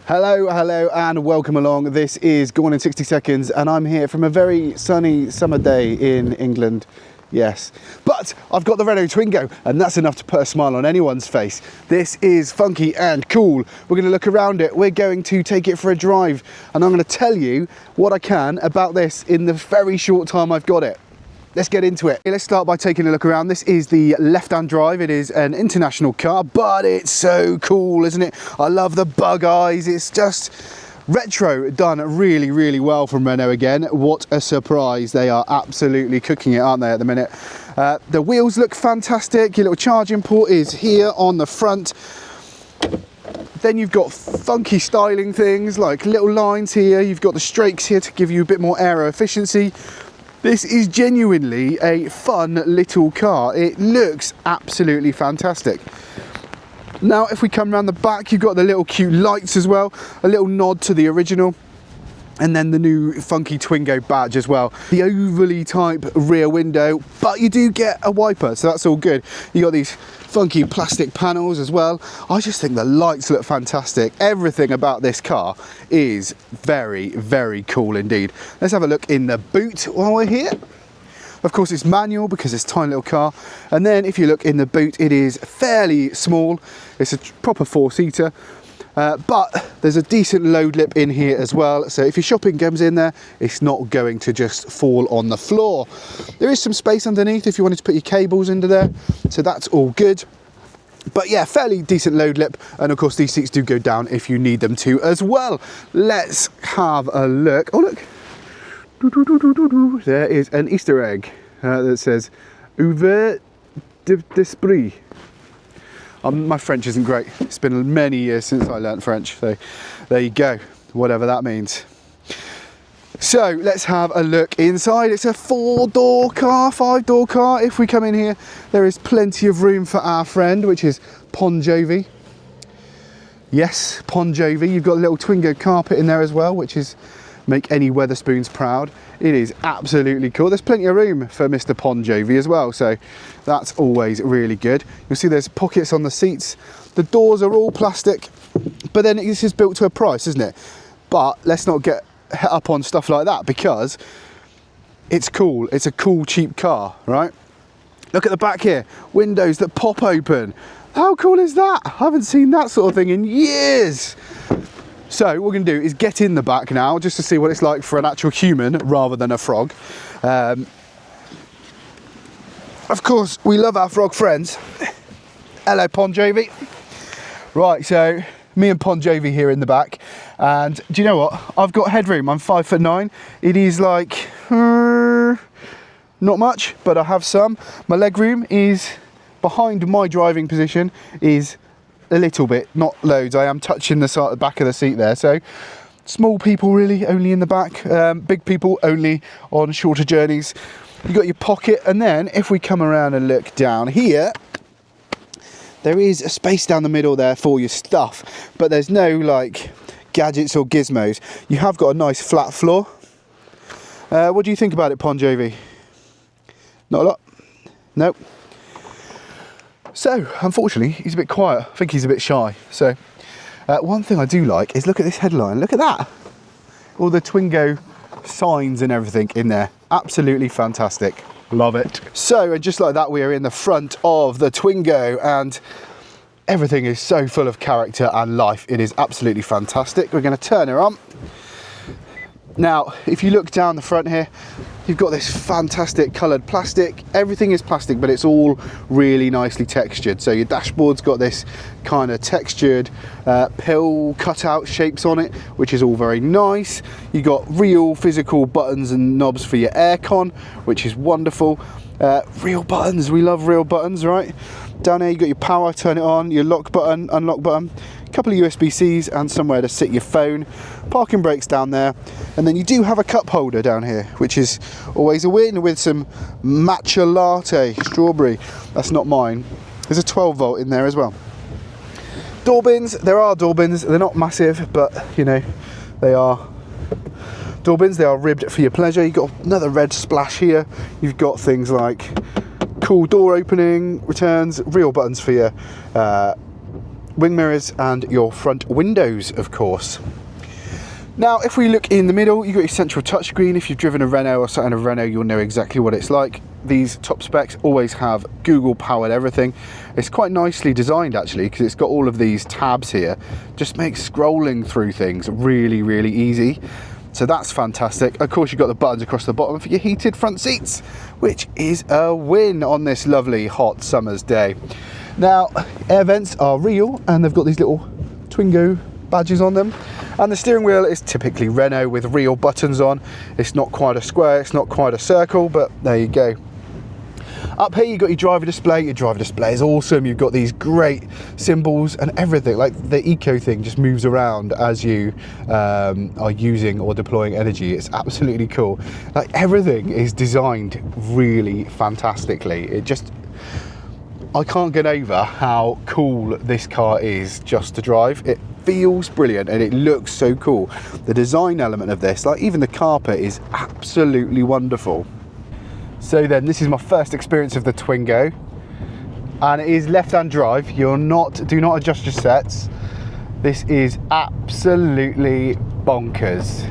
Hello and welcome along. This is Gawne in 60 seconds and I'm here from a very sunny summer day in England. Yes, but I've got the Renault Twingo and that's enough to put a smile on anyone's face. This is funky and cool. We're going to look around it. We're going to take it for a drive and I'm going to tell you what I can about this in the very short time I've got it. Let's get into it. Let's start by taking a look around. This is the left-hand drive. It is an international car, but it's so cool, isn't it? I love the bug eyes. It's just retro, done really, really well from Renault again. What a surprise. They are absolutely cooking it, aren't they, at the minute? The wheels look fantastic. Your little charging port is here on the front. Then you've got funky styling things like little lines here. You've got the strakes here to give you a bit more aero efficiency. This is genuinely a fun little car. It looks absolutely fantastic. Now, if we come around the back, you've got the little cute lights as well, a little nod to the original, and then the new funky Twingo badge as well. The overly type rear window, but you do get a wiper, so that's all good. You got these funky plastic panels as well. I just think the lights look fantastic. Everything about this car is very, very cool indeed. Let's have a look in the boot while we're here. Of course, it's manual because it's a tiny little car. And then if you look in the boot, it is fairly small. It's a proper four-seater. But there's a decent load lip in here as well, so if your shopping comes in there, it's not going to just fall on the floor. There is some space underneath if you wanted to put your cables into there, so that's all good. But yeah, fairly decent load lip, and of course these seats do go down if you need them to as well. Let's have a look. Oh look, there is an Easter egg that says Ouvert d'Esprit. My French isn't great. It's been many years since I learnt French, so there you go, whatever that means. So let's have a look inside. It's a 4-door car, 5-door car. If we come in here, there is plenty of room for our friend, which is Bon Jovi. Yes, Bon Jovi. You've got a little Twingo carpet in there as well, which is make any Weatherspoons proud. It is absolutely cool. There's plenty of room for Mr. Bon Jovi as well, so that's always really good. You'll see there's pockets on the seats. The doors are all plastic, but then this is built to a price, isn't it? But let's not get hit up on stuff like that because it's cool. It's a cool, cheap car, right? Look at the back here. Windows that pop open. How cool is that? I haven't seen that sort of thing in years. So what we're going to do is get in the back now just to see what it's like for an actual human rather than a frog. Of course, we love our frog friends. Hello, Bon Jovi. Right, so me and Bon Jovi here in the back. And do you know what? I've got headroom. I'm 5'9". It is like, not much, but I have some. My leg room is behind my driving position is a little bit, not loads. I am touching the back of the seat there, so small people really only in the back, big people only on shorter journeys. You got your pocket, and then if we come around and look down here, there is a space down the middle there for your stuff, but there's no like gadgets or gizmos. You have got a nice flat floor. What do you think about it, Bon Jovi? Not a lot? Nope. So, unfortunately, he's a bit quiet. I think he's a bit shy. So, one thing I do like is look at this headline. Look at that. All the Twingo signs and everything in there. Absolutely fantastic. Love it. So, and just like that, we are in the front of the Twingo and everything is so full of character and life. It is absolutely fantastic. We're going to turn her on. Now, if you look down the front here, you've got this fantastic coloured plastic. Everything is plastic, but it's all really nicely textured. So your dashboard's got this kind of textured pill cutout shapes on it, which is all very nice. You got real physical buttons and knobs for your aircon, which is wonderful. Real buttons, we love real buttons, right? Down here you got your power, turn it on, your lock button, unlock button, a couple of USB-Cs and somewhere to sit your phone. Parking brakes down there, and then you do have a cup holder down here, which is always a win, with some matcha latte strawberry. That's not mine. There's a 12 volt in there as well. Door bins, there are door bins. They're not massive, but you know, they are door bins. They are ribbed for your pleasure. You've got another red splash here. You've got things like cool door opening, returns, real buttons for your wing mirrors and your front windows, of course. Now, if we look in the middle, you've got your central touchscreen. If you've driven a Renault or sat in a Renault, you'll know exactly what it's like. These top specs always have Google powered everything. It's quite nicely designed actually, because it's got all of these tabs here. Just makes scrolling through things really, really easy. So that's fantastic. Of course, you've got the buttons across the bottom for your heated front seats, which is a win on this lovely hot summer's day. Now, air vents are real, and they've got these little Twingo badges on them. And the steering wheel is typically Renault with real buttons on. It's not quite a square, it's not quite a circle, but there you go. Up here you've got your driver display. Your driver display is awesome. You've got these great symbols and everything. Like the eco thing just moves around as you are using or deploying energy. It's absolutely cool. Like everything is designed really fantastically. I can't get over how cool this car is just to drive. It feels brilliant and it looks so cool. The design element of this, like even the carpet, is absolutely wonderful. So then, this is my first experience of the Twingo, and it is left-hand drive. Do not adjust your sets. This is absolutely bonkers.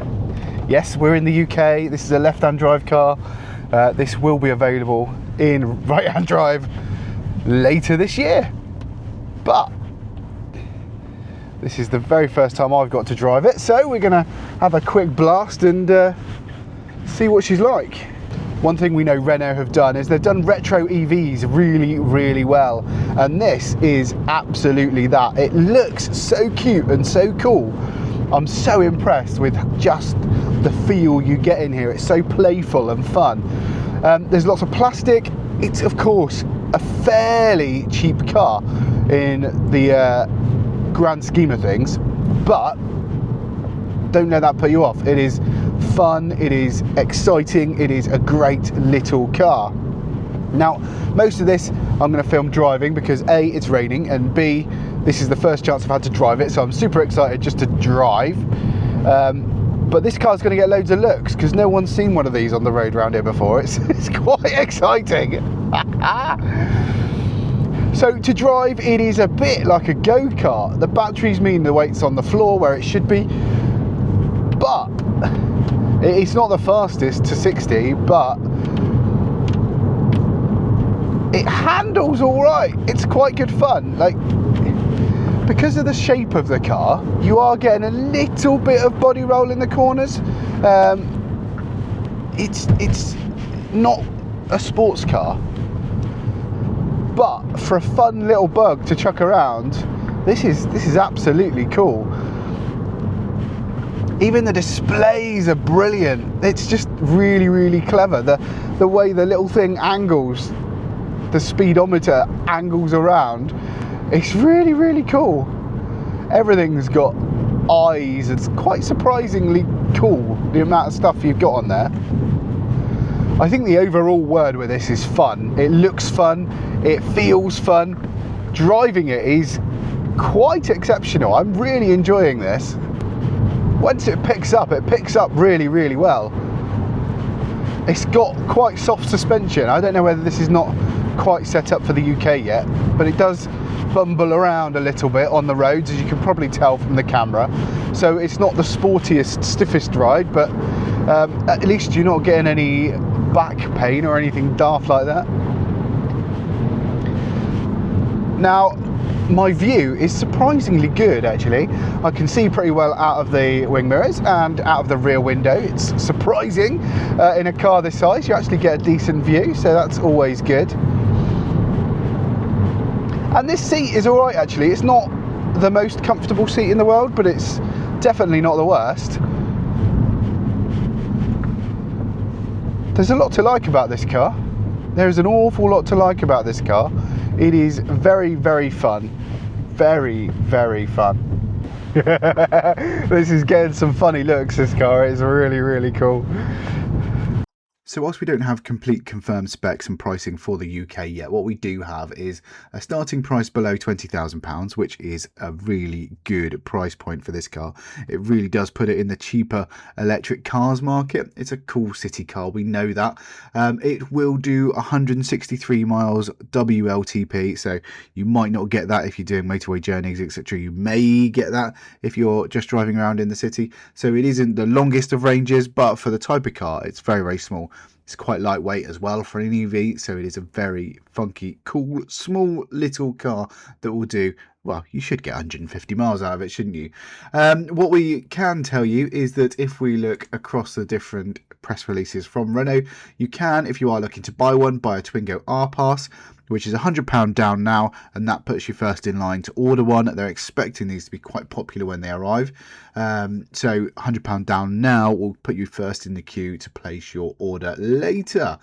Yes, we're in the UK. This is a left-hand drive car. This will be available in right-hand drive later this year, but this is the very first time I've got to drive it, so we're gonna have a quick blast and see what she's like. One thing we know Renault have done is they've done retro EVs really, really well, and this is absolutely that. It looks so cute and so cool. I'm so impressed with just the feel you get in here. It's so playful and fun. There's lots of plastic. It's of course a fairly cheap car in the grand scheme of things, but don't let that put you off. It is fun, it is exciting, it is a great little car. Now, most of this I'm going to film driving because A, it's raining, and B, this is the first chance I've had to drive it, so I'm super excited just to drive. But this car's going to get loads of looks because no one's seen one of these on the road around here before. It's quite exciting. So to drive, it is a bit like a go-kart. The batteries mean the weight's on the floor where it should be, but it's not the fastest to 60, but it handles all right. It's quite good fun. Like, because of the shape of the car, you are getting a little bit of body roll in the corners. It's not a sports car, but for a fun little bug to chuck around, this is absolutely cool. Even the displays are brilliant. It's just really, really clever. The way the little thing angles, the speedometer angles around, it's really, really cool. Everything's got eyes. It's quite surprisingly cool, the amount of stuff you've got on there. I think the overall word with this is fun. It looks fun, it feels fun. Driving it is quite exceptional. I'm really enjoying this. Once it picks up really, really well. It's got quite soft suspension. I don't know whether this is not quite set up for the UK yet, but it does bumble around a little bit on the roads, as you can probably tell from the camera. So it's not the sportiest, stiffest ride, but at least you're not getting any back pain or anything daft like that. Now, my view is surprisingly good actually. I can see pretty well out of the wing mirrors and out of the rear window. It's surprising in a car this size, you actually get a decent view, so that's always good. And this seat is alright actually. It's not the most comfortable seat in the world, but it's definitely not the worst. There's a lot to like about this car. There's an awful lot to like about this car. It is very, very fun. Very, very fun. This is getting some funny looks, this car. It's really, really cool. So whilst we don't have complete confirmed specs and pricing for the UK yet, what we do have is a starting price below £20,000, which is a really good price point for this car. It really does put it in the cheaper electric cars market. It's a cool city car, we know that. It will do 163 miles WLTP, so you might not get that if you're doing motorway journeys, etc. You may get that if you're just driving around in the city. So it isn't the longest of ranges, but for the type of car, it's very, very small. It's quite lightweight as well for an EV, so it is a very funky, cool, small little car that will do, well, you should get 150 miles out of it, shouldn't you? What we can tell you is that if we look across the different press releases from Renault, you can, if you are looking to buy one, buy a Twingo R-Pass, which is £100 down now, and that puts you first in line to order one. They're expecting these to be quite popular when they arrive. So £100 down now will put you first in the queue to place your order later.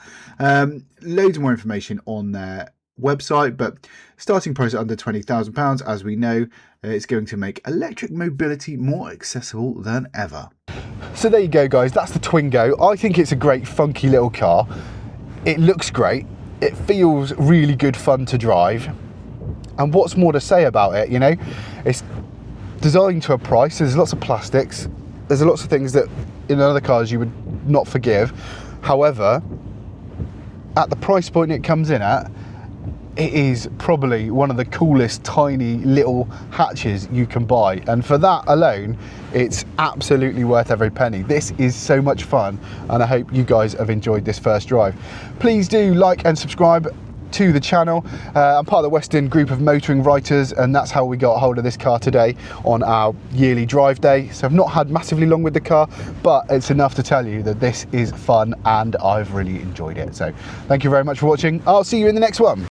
Loads more information on their website, but starting price at under £20,000, as we know, it's going to make electric mobility more accessible than ever. So there you go, guys. That's the Twingo. I think it's a great, funky little car. It looks great. It feels really good fun to drive, and what's more to say about it, you know, it's designed to a price. There's lots of plastics, there's lots of things that in other cars you would not forgive. However, at the price point it comes in at, it is probably one of the coolest tiny little hatches you can buy, and for that alone it's absolutely worth every penny. This is so much fun, and I hope you guys have enjoyed this first drive. Please do like and subscribe to the channel. I'm part of the Western group of motoring writers, and that's how we got hold of this car today on our yearly drive day. So I've not had massively long with the car, but it's enough to tell you that this is fun and I've really enjoyed it. So thank you very much for watching. I'll see you in the next one.